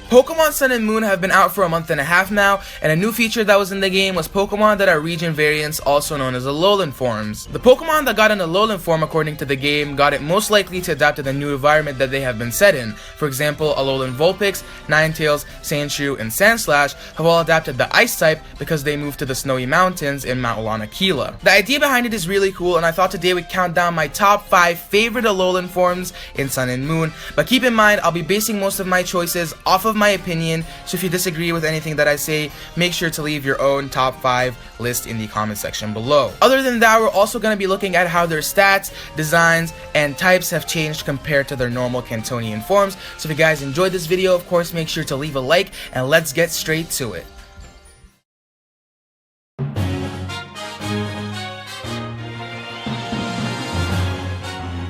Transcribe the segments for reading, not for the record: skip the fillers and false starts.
Pokemon Sun and Moon have been out for a month and a half now, and a new feature that was in the game was Pokemon that are region variants, also known as Alolan forms. The Pokemon that got an Alolan form according to the game got it most likely to adapt to the new environment that they have been set in. For example, Alolan Vulpix, Ninetales, Sandshrew, and Sandslash have all adapted the Ice type because they moved to the snowy mountains in Mount Lanakila. The idea behind it is really cool, and I thought today we'd count down my top 5 favorite Alolan forms in Sun and Moon, but keep in mind I'll be basing most of my choices off of my opinion, so if you disagree with anything that I say, make sure to leave your own top 5 list in the comment section below. Other than that, we're also going to be looking at how their stats, designs, and types have changed compared to their normal Cantonian forms. So if you guys enjoyed this video, of course make sure to leave a like, and let's get straight to it.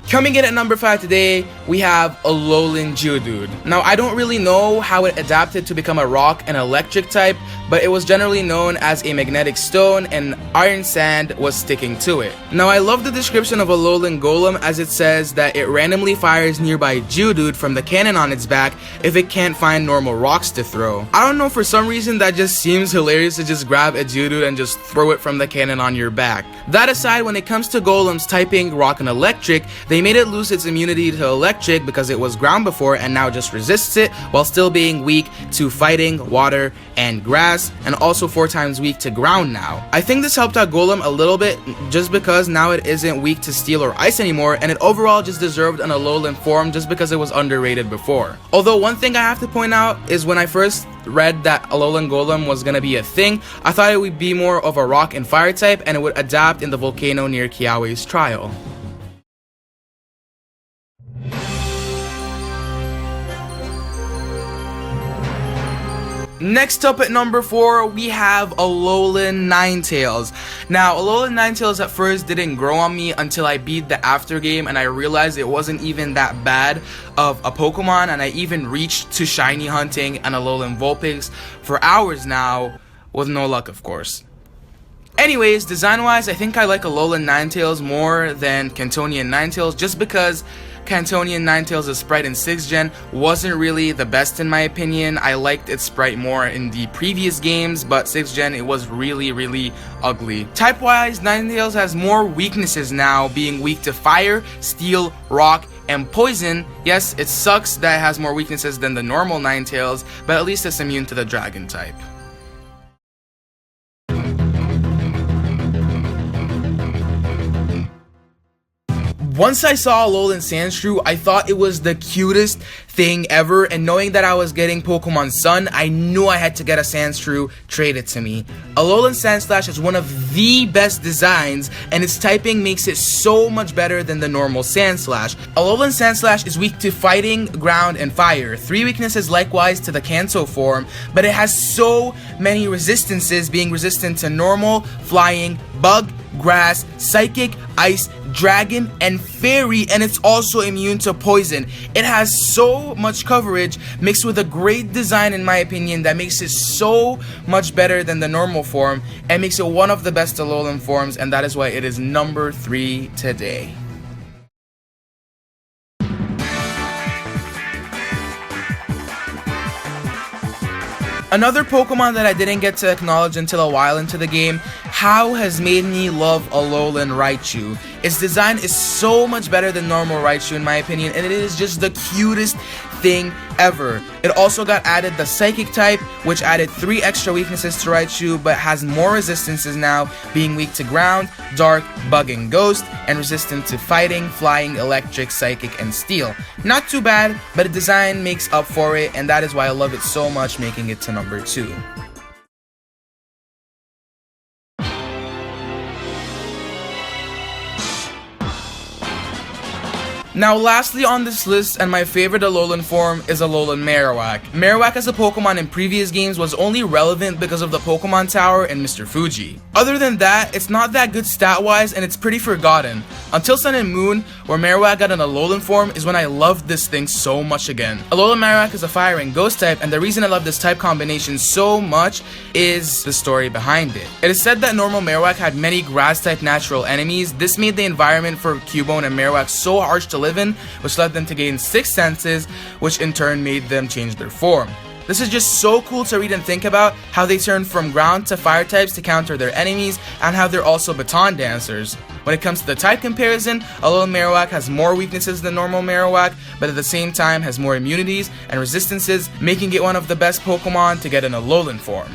Coming in at number 5 today, we have Alolan Geodude. Now, I don't really know how it adapted to become a rock and electric type, but it was generally known as a magnetic stone, and iron sand was sticking to it. Now, I love the description of Alolan Golem, as it says that it randomly fires nearby Geodude from the cannon on its back if it can't find normal rocks to throw. I don't know, for some reason that just seems hilarious to just grab a Geodude and just throw it from the cannon on your back. That aside, when it comes to Golems typing rock and electric, they made it lose its immunity to electric because it was ground before and now just resists it while still being weak to fighting, water, and grass, and also 4 times weak to ground now. I think this helped out Golem a little bit just because now it isn't weak to steel or ice anymore, and it overall just deserved an Alolan form just because it was underrated before. Although one thing I have to point out is when I first read that Alolan Golem was gonna be a thing, I thought it would be more of a rock and fire type and it would adapt in the volcano near Kiawe's trial. Next up at number 4, we have Alolan Ninetales. Now, Alolan Ninetales at first didn't grow on me until I beat the after game and I realized it wasn't even that bad of a Pokemon, and I even reached to shiny hunting an Alolan Vulpix for hours now, with no luck of course. Anyways, design-wise, I think I like Alolan Ninetales more than Cantonian Ninetales just because Cantonian Ninetales' sprite in 6th gen wasn't really the best in my opinion. I liked its sprite more in the previous games, but 6th gen it was really ugly. Type-wise, Ninetales has more weaknesses now, being weak to fire, steel, rock, and poison. Yes, it sucks that it has more weaknesses than the normal Ninetales, but at least it's immune to the dragon type. Once I saw Alolan Sandshrew, I thought it was the cutest thing ever, and knowing that I was getting Pokemon Sun, I knew I had to get a Sandshrew traded to me. Alolan Sandslash is one of the best designs, and its typing makes it so much better than the normal Sandslash. Alolan Sandslash is weak to fighting, ground, and fire, 3 weaknesses likewise to the Kanto form, but it has so many resistances, being resistant to normal, flying, bug, grass, psychic, ice, dragon, and fairy, and it's also immune to poison. It has so much coverage mixed with a great design in my opinion that makes it so much better than the normal form and makes it one of the best Alolan forms, and that is why it is number 3 today. Another Pokemon that I didn't get to acknowledge until a while into the game, How has made me love Alolan Raichu. Its design is so much better than normal Raichu in my opinion, and it is just the cutest thing ever. It also got added the Psychic type, which added 3 extra weaknesses to Raichu, but has more resistances now, being weak to ground, dark, bug, and ghost, and resistant to fighting, flying, electric, psychic, and steel. Not too bad, but the design makes up for it, and that is why I love it so much, making it to number 2. Now lastly on this list, and my favorite Alolan form, is Alolan Marowak. Marowak as a Pokemon in previous games was only relevant because of the Pokemon Tower and Mr. Fuji. Other than that, it's not that good stat-wise and it's pretty forgotten. Until Sun and Moon, where Marowak got an Alolan form, is when I loved this thing so much again. Alolan Marowak is a Fire and Ghost type, and the reason I love this type combination so much is the story behind it. It is said that normal Marowak had many Grass-type natural enemies. This made the environment for Cubone and Marowak so harsh to live in, which led them to gain 6 senses, which in turn made them change their form. This is just so cool to read and think about how they turn from ground to fire types to counter their enemies, and how they're also baton dancers. When it comes to the type comparison, Alolan Marowak has more weaknesses than normal Marowak, but at the same time has more immunities and resistances, making it one of the best Pokemon to get in Alolan form.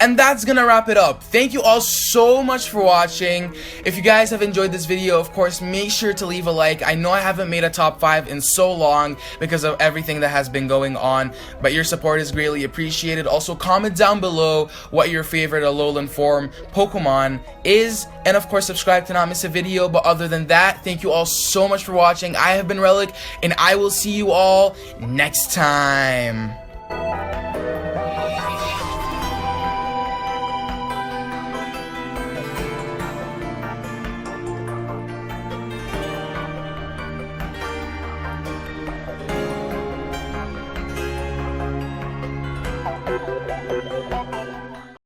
And that's gonna wrap it up. Thank you all so much for watching. If you guys have enjoyed this video, of course, make sure to leave a like. I know I haven't made a top 5 in so long because of everything that has been going on, but your support is greatly appreciated. Also, comment down below what your favorite Alolan form Pokemon is, and of course, subscribe to not miss a video. But other than that, thank you all so much for watching. I have been Relic, and I will see you all next time.